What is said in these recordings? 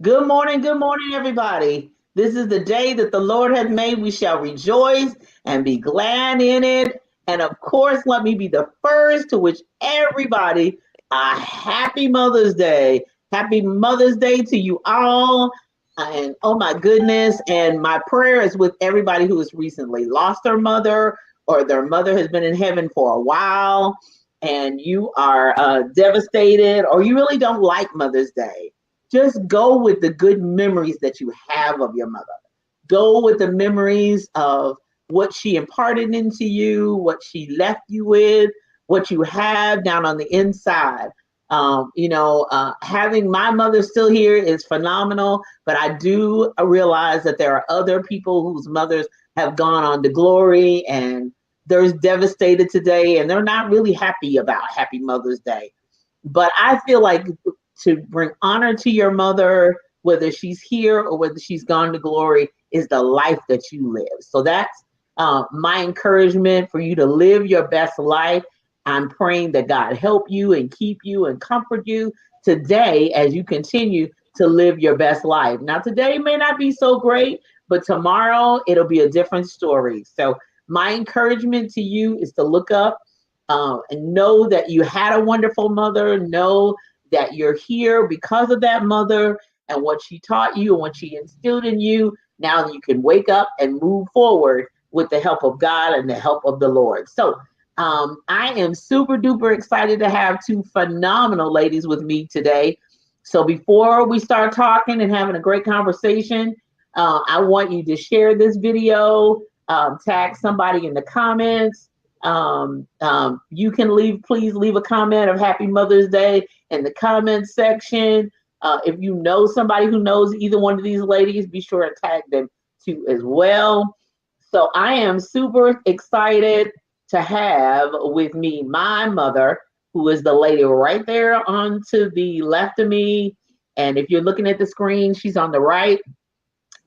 good morning, everybody. This is the day that the Lord has made. We shall rejoice and be glad in it. And of course, let me be the first to wish everybody a happy Mother's Day. Happy Mother's Day to you all. And oh my goodness. And my prayer is with everybody who has recently lost their mother or their mother has been in heaven for a while and you are devastated or you really don't like Mother's Day. Just go with the good memories that you have of your mother. Go with the memories of what she imparted into you, what she left you with, what you have down on the inside. Having my mother still here is phenomenal, but I do realize that there are other people whose mothers have gone on to glory and they're devastated today and they're not really happy about Happy Mother's Day. But I feel like to bring honor to your mother, whether she's here or whether she's gone to glory, is the life that you live. So that's my encouragement for you to live your best life. I'm praying that God help you and keep you and comfort you today as you continue to live your best life. Now, today may not be so great, but tomorrow it'll be a different story. So my encouragement to you is to look up and know that you had a wonderful mother. Know that you're here because of that mother and what she taught you and what she instilled in you. Now you can wake up and move forward with the help of God and the help of the Lord. So I am super duper excited to have two phenomenal ladies with me today. So before we start talking and having a great conversation, I want you to share this video, tag somebody in the comments. You can please leave a comment of Happy Mother's Day in the comments section. If you know somebody who knows either one of these ladies, be sure to tag them too as well. So I am super excited to have with me my mother, who is the lady right there on to the left of me. And if you're looking at the screen, she's on the right.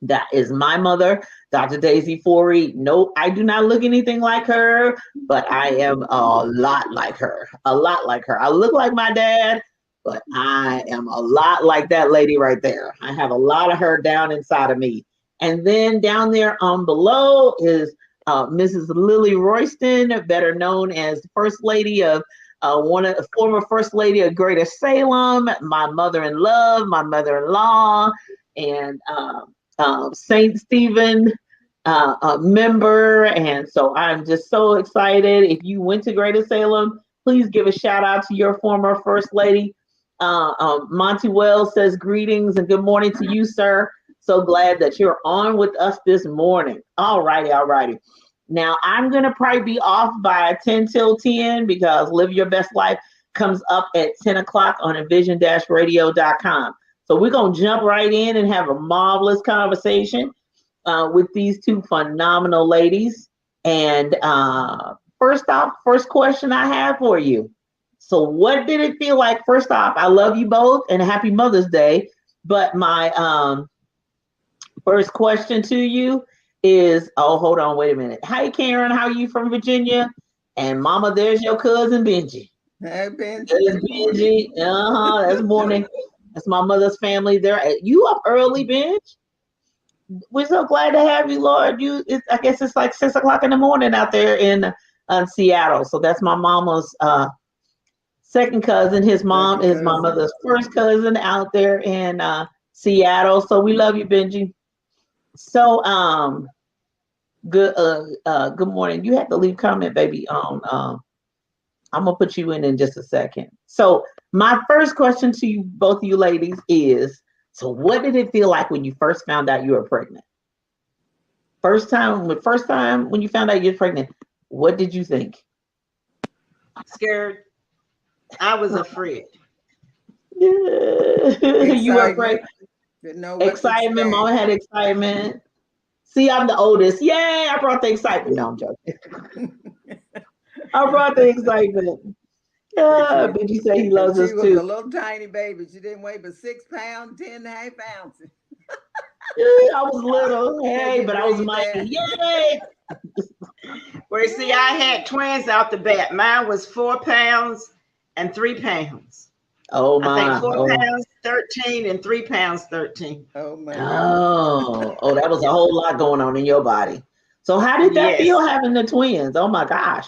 That is my mother, Dr. Daisy Foree. No, I do not look anything like her, but I am a lot like her. A lot like her. I look like my dad, but I am a lot like that lady right there. I have a lot of her down inside of me. And then down there on below is Mrs. Lillie Royston, better known as First Lady of former First Lady of Greater Salem, my mother in love, my mother-in-law, and St. Stephen member. And so I'm just so excited. If you went to Greater Salem, please give a shout out to your former First Lady. Monty Wells says greetings and good morning to you, sir. So glad that you're on with us this morning. All righty. Now I'm going to probably be off by 10 till 10 because Live Your Best Life comes up at 10 o'clock on envision-radio.com. So we're going to jump right in and have a marvelous conversation with these two phenomenal ladies. And first question I have for you. So what did it feel like? First off, I love you both and happy Mother's Day. But my first question to you is, hold on, wait a minute. Hi, Karen, how are you from Virginia? And mama, there's your cousin, Benji. Hey, Benji. There's Benji. That's morning. That's my mother's family there. You up early, Benj? We're so glad to have you, Lord. I guess it's like 6 o'clock in the morning out there in Seattle. So that's my mama's second cousin. His mom is my mother's first cousin out there in Seattle. So we love you, Benji. So good morning. You have to leave comment, baby, on I'm gonna put you in just a second. So my first question to you, both of you ladies, is: so what did it feel like when you first found out you were pregnant? First time when you found out you were pregnant, what did you think? Scared. I was afraid. Yeah. You were afraid. Excitement. Mom had excitement. See, I'm the oldest. Yay! I brought the excitement. No, I'm joking. I brought the excitement. Yeah, Benji say he loves us too. She was a little tiny baby. She didn't weigh but 6 pounds, 10.5 ounces. I was little. Hey, but I was mighty. Yay! Well, see, I had twins out the bat. Mine was 4 pounds and 3 pounds. Oh my! I think 4 pounds, 13 and 3 pounds 13. Oh my Oh, that was a whole lot going on in your body. So how did that Yes. feel having the twins? Oh my gosh.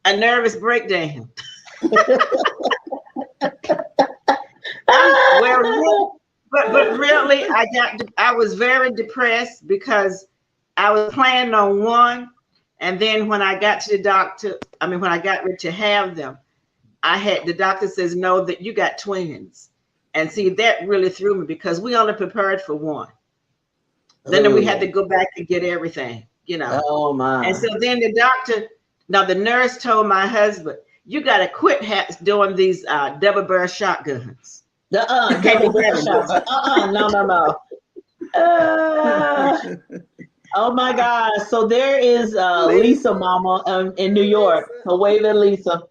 A nervous breakdown. But really, I was very depressed because I was planning on one, and then when I got to the doctor, when I got ready to have them, the doctor says no, that you got twins, and see that really threw me because we only prepared for one. Then we had to go back and get everything, Oh my. And so then the nurse told my husband, you got to quit doing these double barrel shotguns. Double barrel shotgun. No. Oh my gosh. So there is Lisa Mama in New York. So wave at Lisa.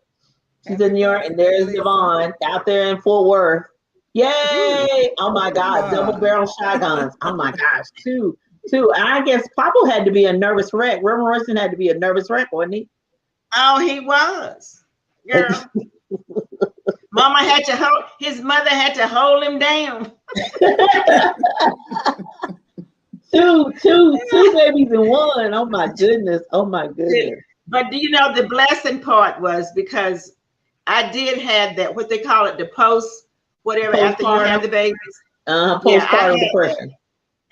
She's in New York, and there's Devon out there in Fort Worth. Yay! Oh my God, double barrel shotguns. Oh my gosh, two. And I guess Papa had to be a nervous wreck. Reverend Royston had to be a nervous wreck, wasn't he? Oh, he was. Girl. Mama his mother had to hold him down. two babies in one. Oh my goodness. But do you know the blessing part was because I did have that, what they call it, the after you have the babies. Postpartum depression.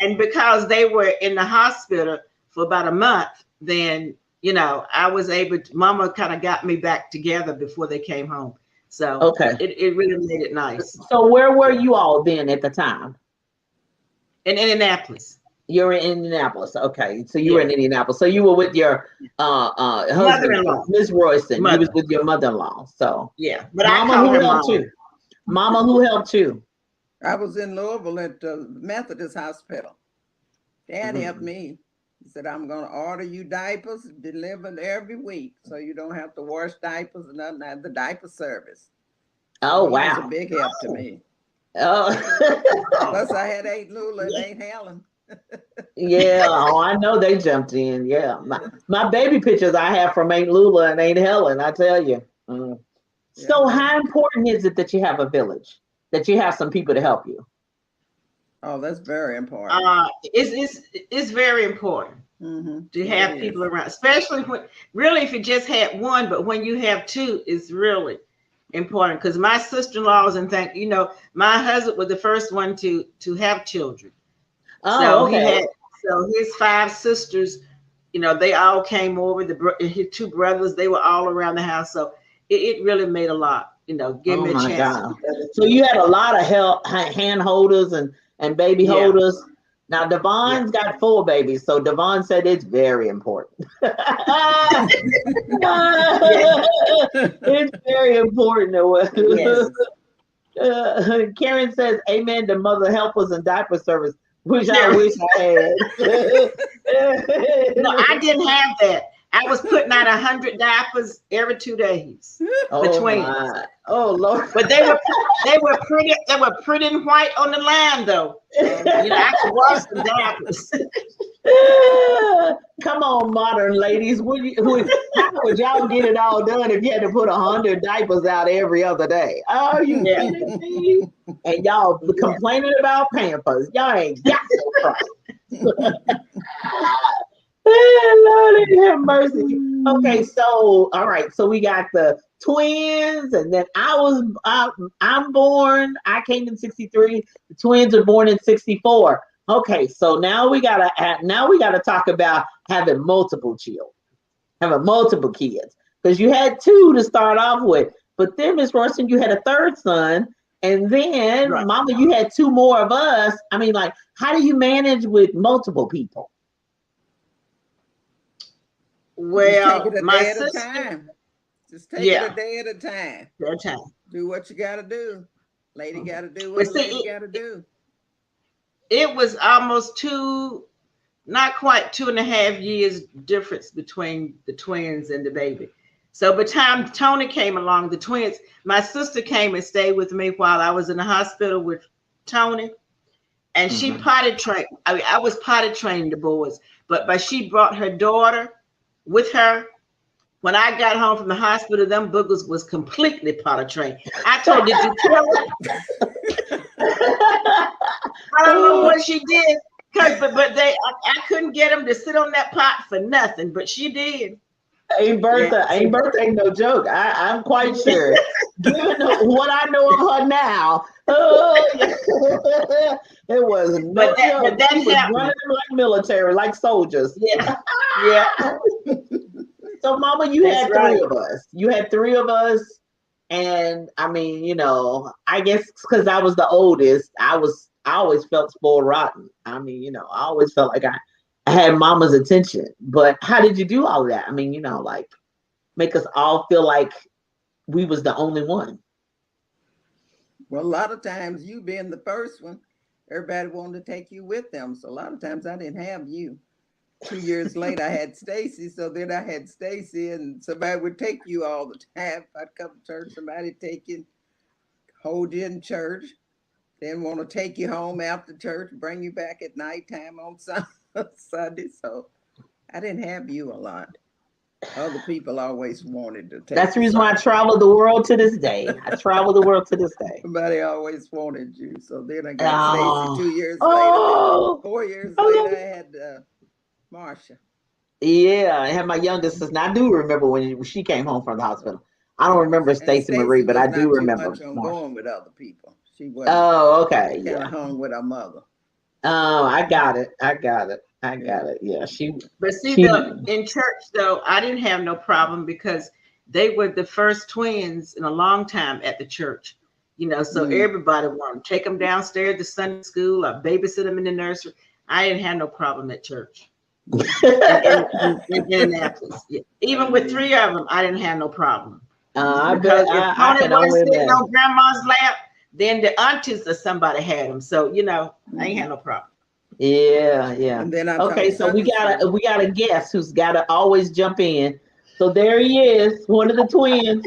And because they were in the hospital for about a month, then I was able to, Mama kind of got me back together before they came home. So it really made it nice. So where were you all then at the time? In Indianapolis. You're in Indianapolis. Okay. So you were in Indianapolis. So you were with your husband, mother-in-law, Miss Royston. You was with your mother-in-law. So yeah. But Mama, who helped you? Mama, who helped you? I was in Louisville at the Methodist Hospital. Dad helped me. He said, I'm going to order you diapers delivered every week so you don't have to wash diapers and nothing. I had the diaper service. Oh, He wow. was a big help to me. Oh. Plus, I had Aunt Lula and Aunt Helen. Yeah, I know they jumped in. Yeah. My baby pictures I have from Aunt Lula and Aunt Helen, I tell you. So how important is it that you have a village, that you have some people to help you? Oh, that's very important. It's very important to have people around, especially if you just had one, but when you have two, it's really important. Because my sister-in-laws my husband was the first one to have children. So so his 5 sisters, they all came over. His 2 brothers, they were all around the house. So it really made a lot. Give me a chance. God. So you had a lot of help, hand holders and baby holders. Now Devon's got 4 babies, so Devon said it's very important. It's very important. Yes. Karen says, "Amen to mother helpers and diaper service." Which I wish I had. No, I didn't have that. I was putting out 100 diapers every 2 days between. Oh Lord! But they were pretty. They were pretty and white on the line, though. I could wash the diapers. Come on, modern ladies. How would y'all get it all done if you had to put 100 diapers out every other day? Oh, you kidding me? And y'all complaining about Pampers. Y'all ain't got no price. Lord have mercy. Okay, so all right, so we got the twins, and then I'm born. I came in 63. The twins are born in 64. Okay, so now we gotta talk about having multiple children, having multiple kids, because you had 2 to start off with, but then Miss Royston, you had a 3rd son, and then Mama, you had 2 more of us. How do you manage with multiple people? Well, just take it a day at a time. Just take it a day at a time. Do what you got to do. Lady got to do what lady got to do. It was almost not quite 2.5 years difference between the twins and the baby. So by the time Tony came along, the twins, my sister came and stayed with me while I was in the hospital with Tony. And she potty trained. I was potty training the boys, but she brought her daughter with her. When I got home from the hospital, them boogers was completely potty trained. I told her, did you kill her? I don't know what she did, but I couldn't get them to sit on that pot for nothing, but she did. Ain't birthday no joke. I'm quite sure. Given what I know of her now, it was no joke. But that she was happened. running them like military, like soldiers. Yeah, yeah. So, Mama, you That's had right. three of us. You had three of us, and I mean, you know, I guess because I was the oldest, I always felt spoiled rotten. I mean, you know, I always felt like I had Mama's attention. But how did you do all of that? I mean, you know, like make us all feel like we was the only one. Well, a lot of times you being the first one, everybody wanted to take you with them. So a lot of times I didn't have you. 2 years later, I had Stacy. So then I had Stacy, and somebody would take you all the time. I'd come to church, somebody take you, hold you in church, then want to take you home after church, bring you back at nighttime on Sunday. So I didn't have you a lot. Other people always wanted to take. That's the reason why I travel the world to this day. I travel the world to this day. Somebody always wanted you. So then I got Stacy 2 years later. 4 years later, I had Marsha. Yeah, I had my youngest sister. I do remember when she came home from the hospital. I don't remember Stacy Marie, but I do remember. Much on going with other people. She wasn't. Oh, okay. Kind of hung with her mother. Oh, I got it. Yeah, But see, in church though, I didn't have no problem because they were the first twins in a long time at the church. You know, so everybody wanted to take them downstairs to Sunday school or babysit them in the nursery. I didn't have no problem at church. in Indianapolis, yeah. Even with three of them, I didn't have no problem. I bet I can only sitting on grandma's lap, then the aunties or somebody had them. So you know, I ain't had no problem. Yeah. And then okay, so we got a guest who's got to always jump in. So there he is, one of the twins.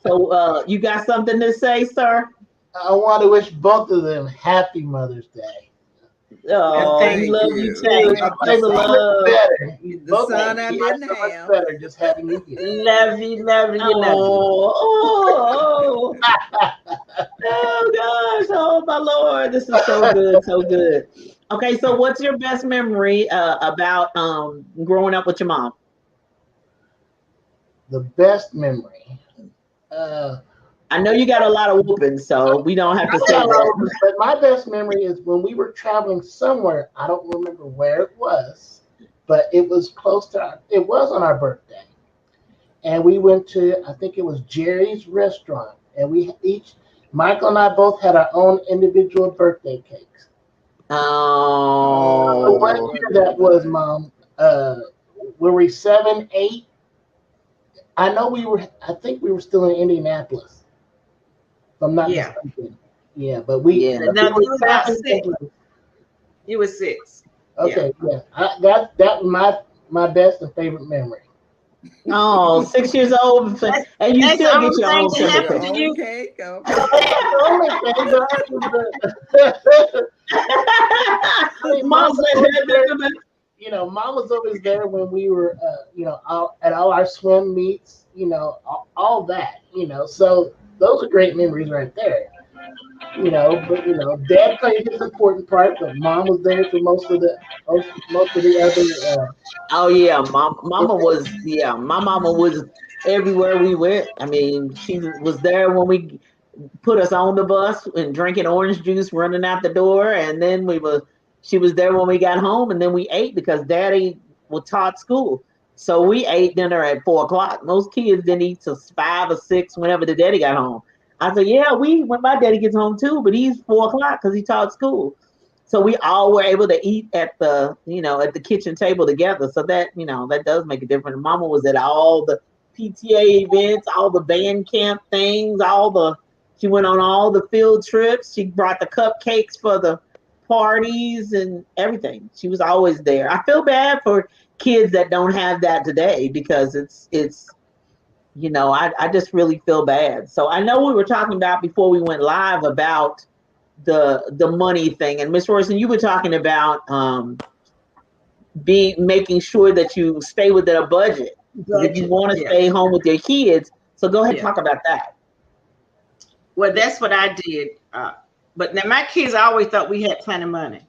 So you got something to say, sir? I want to wish both of them happy Mother's Day. Oh, we love you too. The love. The son I didn't have. Better just having you here. Love you. Oh gosh, oh my Lord, this is so good. Okay, so what's your best memory about growing up with your mom? The best memory. I know you got a lot of whoopings, so we don't have to say that. But my best memory is when we were traveling somewhere. I don't remember where it was, but it was it was on our birthday. And we went to, I think it was Jerry's restaurant. And Michael and I both had our own individual birthday cakes. Oh. What year that was, Mom? Were we 7, 8? I think we were still in Indianapolis. If I'm not mistaken. Yeah, but we. Yeah. No, you were about 6. You were 6. Okay, yeah. That was my best and favorite memory. Oh, 6 years old, and you still get your own cake. Okay, go. Mom was always there when we were, at all our swim meets, all that, so those are great memories right there, but Dad played his important part, but Mom was there for most of the other. Oh yeah, Mama was. Yeah, my mama was everywhere we went. I mean, she was there when we put us on the bus and drinking orange juice, running out the door, and then she was there when we got home, and then we ate because Daddy was taught school. So we ate dinner at 4:00. Most kids didn't eat till 5 or 6 whenever the daddy got home. I said, yeah, when my daddy gets home too, but he's 4:00 because he taught school. So we all were able to eat at the kitchen table together. So that, that does make a difference. Mama was at all the PTA events, all the band camp things, she went on all the field trips. She brought the cupcakes for the parties and everything. She was always there. I feel bad for kids that don't have that today because it's I just really feel bad. So I know we were talking about before we went live about the money thing, and Miss Royston, you were talking about making sure that you stay within a budget if you want to stay home with your kids. So go ahead and talk about that. Well, that's what I did But now my kids always thought we had plenty of money.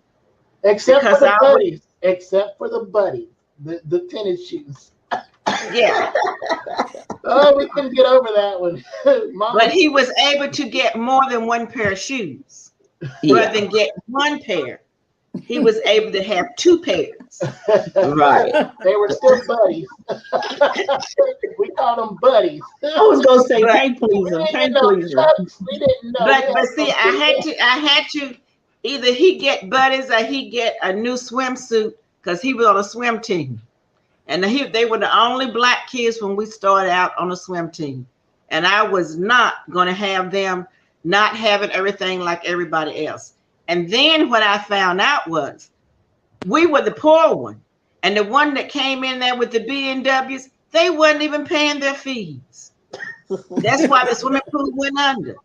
Except for the buddies. Except for the buddies. The tennis shoes. Yeah. Oh, we couldn't get over that one. But he was able to get more than one pair of shoes. Rather than get one pair, he was able to have 2 pairs. Right. They were still buddies. We called them buddies. I was gonna say, can't please him. Can't please him. We didn't know. But see, I had to either he get buddies or he get a new swimsuit because he was on a swim team. And they were the only black kids when we started out on the swim team. And I was not going to have them not having everything like everybody else. And then what I found out was we were the poor one. And the one that came in there with the BMWs, they wasn't even paying their fees. That's why the swimming pool went under.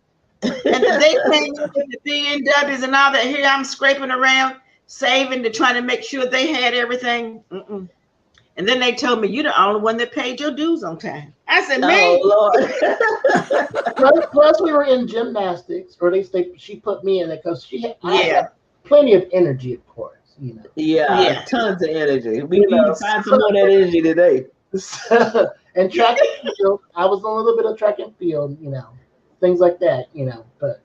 And they came in with the BMWs and all that. Here I'm scraping around, saving to try to make sure they had everything. And then they told me, you're the only one that paid your dues on time. I said, me? Lord. Plus, we were in gymnastics, or she put me in it because I had plenty of energy, of course. Yeah, tons of energy. We need to find some more of that energy today. And track and field, I was on a little bit of track and field, things like that, But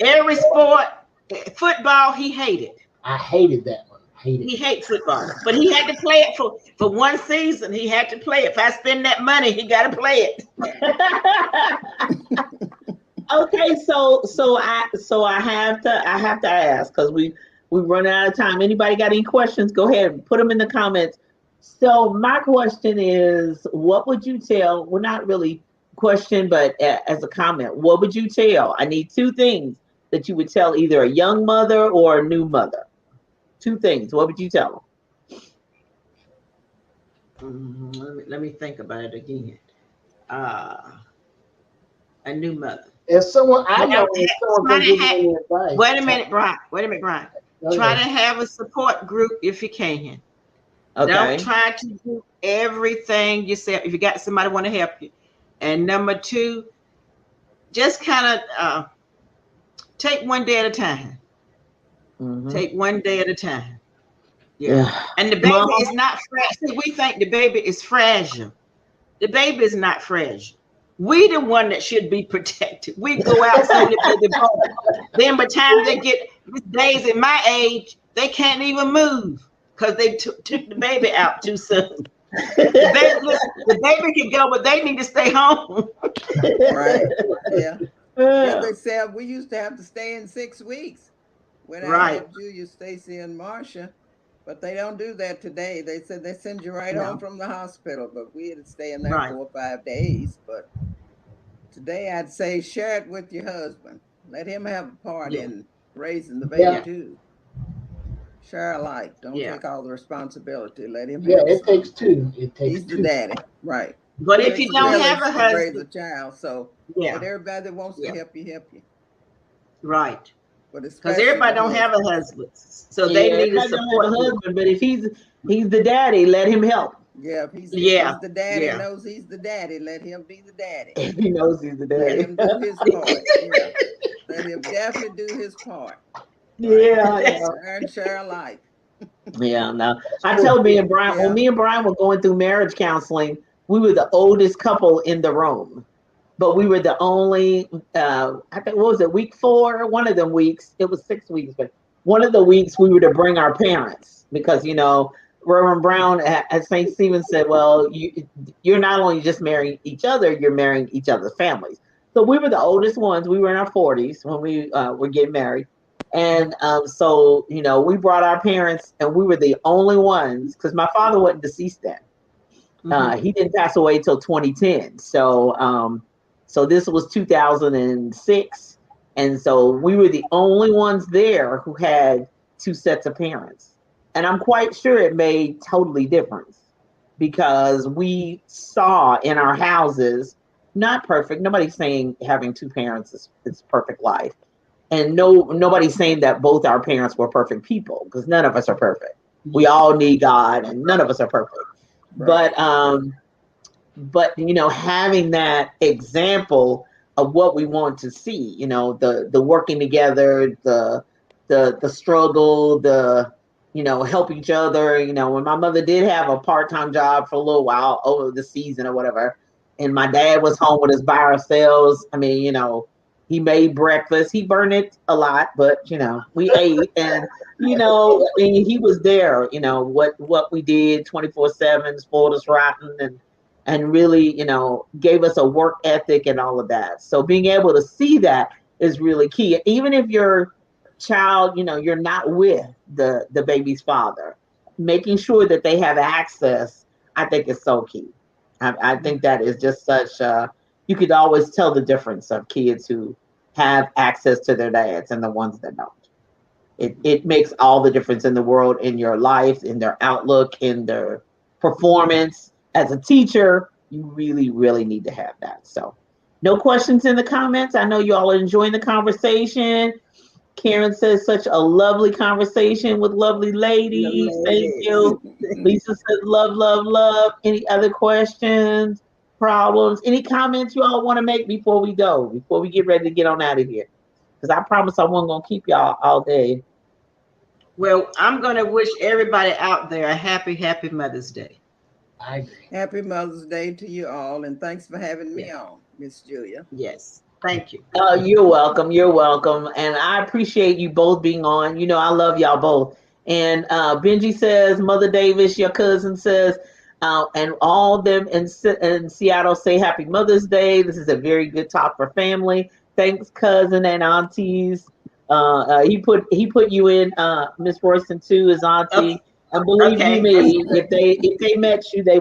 every sport, football, he hated. I hated that one. He hates football, but he had to play it for one season. He had to play it. If I spend that money, he got to play it. Okay, so I have to ask because we run out of time. Anybody got any questions? Go ahead and put them in the comments. So my question is, what would you tell? Well, not really question, but as a comment, what would you tell? I need 2 things that you would tell either a young mother or a new mother. 2 things. What would you tell them? Let me think about it again. A new mother. If someone I know, advice. Wait a minute, Brian. Try to have a support group if you can. Okay. Don't try to do everything yourself. If you got somebody want to help you. And number 2, just kind of take one day at a time. Take one day at a time. Yeah. And the baby is not fragile. We think the baby is fragile. The baby is not fragile. We the one that should be protected. We go outside the baby born. Then by the time they get days in my age, they can't even move because they took the baby out too soon. The baby can go, but they need to stay home. Right. Yeah. They said we used to have to stay in 6 weeks. When I had Julia, Stacy, and Marcia, but they don't do that today. They said they send you home from the hospital, but we had to stay in there 4 or 5 days. But today I'd say share it with your husband. Let him have a part in raising the baby too. Share alike. Don't take all the responsibility. Let him. It takes 2. He's the daddy, right? But if you don't have a husband, raise a child. So but everybody that wants to help you. Right. Because everybody don't have a husband, so they need to support a husband. But if he's the daddy, let him help. Yeah, if he's the daddy, knows he's the daddy, let him be the daddy. If he knows he's the daddy, let him do his part. Let him definitely do his part. And share life. No. I tell me and Brian, when me and Brian were going through marriage counseling, we were the oldest couple in the room. But we were the only, I think, what was it, week 4? One of them weeks, it was 6 weeks, but one of the weeks we were to bring our parents because, Reverend Brown at St. Stephen said, well, you're not only just marrying each other, you're marrying each other's families. So we were the oldest ones. We were in our 40s when we were getting married. And so, we brought our parents and we were the only ones because my father wasn't deceased then. He didn't pass away till 2010. So this was 2006. And so we were the only ones there who had 2 sets of parents. And I'm quite sure it made totally difference because we saw in our houses, not perfect. Nobody's saying having 2 parents is perfect life. And nobody's saying that both our parents were perfect people because none of us are perfect. We all need God and none of us are perfect. Right. But having that example of what we want to see. You know, the working together, the struggle, the help each other. You know, when my mother did have a part-time job for a little while over the season or whatever, and my dad was home with us by ourselves. I mean, he made breakfast. He burned it a lot, but we ate, and I mean, he was there. What we did 24/7, spoiled us rotten, and really, gave us a work ethic and all of that. So being able to see that is really key. Even if your child, you're not with the baby's father, making sure that they have access, I think is so key. I think that is just such. You could always tell the difference of kids who have access to their dads and the ones that don't. It makes all the difference in the world, in your life, in their outlook, in their performance. As a teacher, you really, really need to have that. So, no questions in the comments. I know you all are enjoying the conversation. Karen says, such a lovely conversation with lovely ladies. Thank you. Lisa says, love, love, love. Any other questions, problems, any comments you all want to make before we go, before we get ready to get on out of here? Because I promise I wasn't going to keep y'all all day. Well, I'm going to wish everybody out there a happy, happy Mother's Day. I agree. Happy Mother's Day to you all, and thanks for having me on, Miss Julia. Yes, thank you. You're welcome. You're welcome. And I appreciate you both being on. I love y'all both. And Benji says, Mother Davis, your cousin says, and all of them in Seattle say Happy Mother's Day. This is a very good talk for family. Thanks, cousin and aunties. He put you in, Miss Royston too, his auntie. Okay. And believe you me, if they met you, they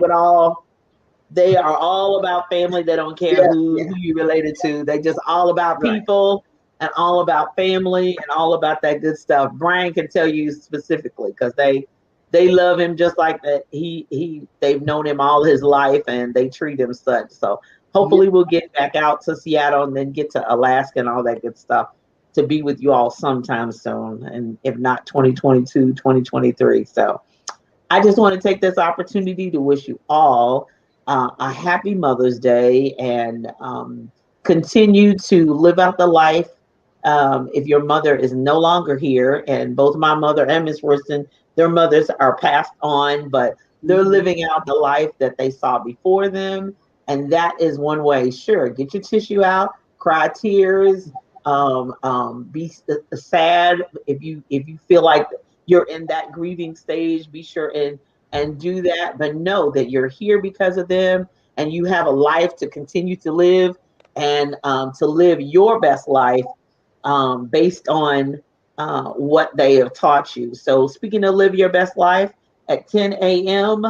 are all about family. They don't care who you related to. They just all about people and all about family and all about that good stuff. Brian can tell you specifically because they love him just like that. They've known him all his life and they treat him such. So hopefully we'll get back out to Seattle and then get to Alaska and all that good stuff to be with you all sometime soon. And if not 2022, 2023. So I just want to take this opportunity to wish you all a happy Mother's Day and continue to live out the life. If your mother is no longer here, and both my mother and Miss Royston, their mothers are passed on, but they're living out the life that they saw before them. And that is one way. Sure, get your tissue out, cry tears, be sad. If you feel like you're in that grieving stage, be sure and do that, but know that you're here because of them and you have a life to continue to live and to live your best life based on what they have taught you. So speaking of live your best life, at 10 a.m.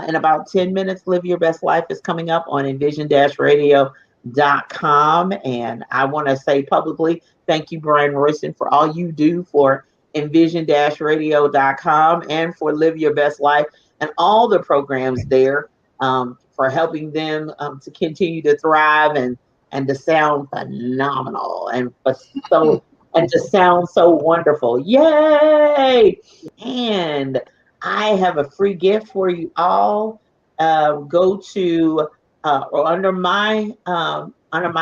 In about 10 minutes, Live Your Best Life is coming up on envision-radio.com. And I want to say publicly, thank you, Brian Royston, for all you do for envision-radio.com and for Live Your Best Life and all the programs there for helping them to continue to thrive and to sound phenomenal and to sound so wonderful. Yay! And I have a free gift for you all. Go to under my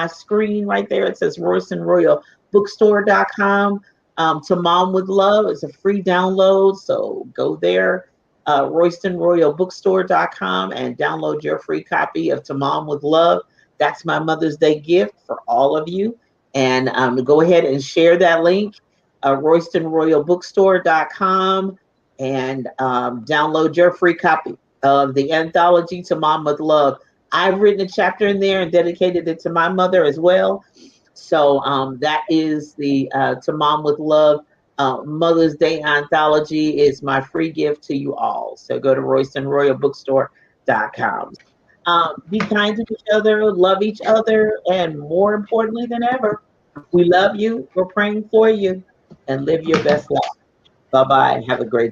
screen right there. It says RoystonRoyalBookstore.com. To Mom with Love. It's a free download. So go there, RoystonRoyalBookstore.com, and download your free copy of To Mom with Love. That's my Mother's Day gift for all of you. And go ahead and share that link, RoystonRoyalBookstore.com, and download your free copy of the anthology To Mom with Love. I've written a chapter in there and dedicated it to my mother as well. So that is the To Mom with Love Mother's Day anthology is my free gift to you all. So go to RoystonRoyalBookstore.com. Be kind to each other, love each other, and more importantly than ever, we love you. We're praying for you, and live your best life. Bye-bye. Have a great day.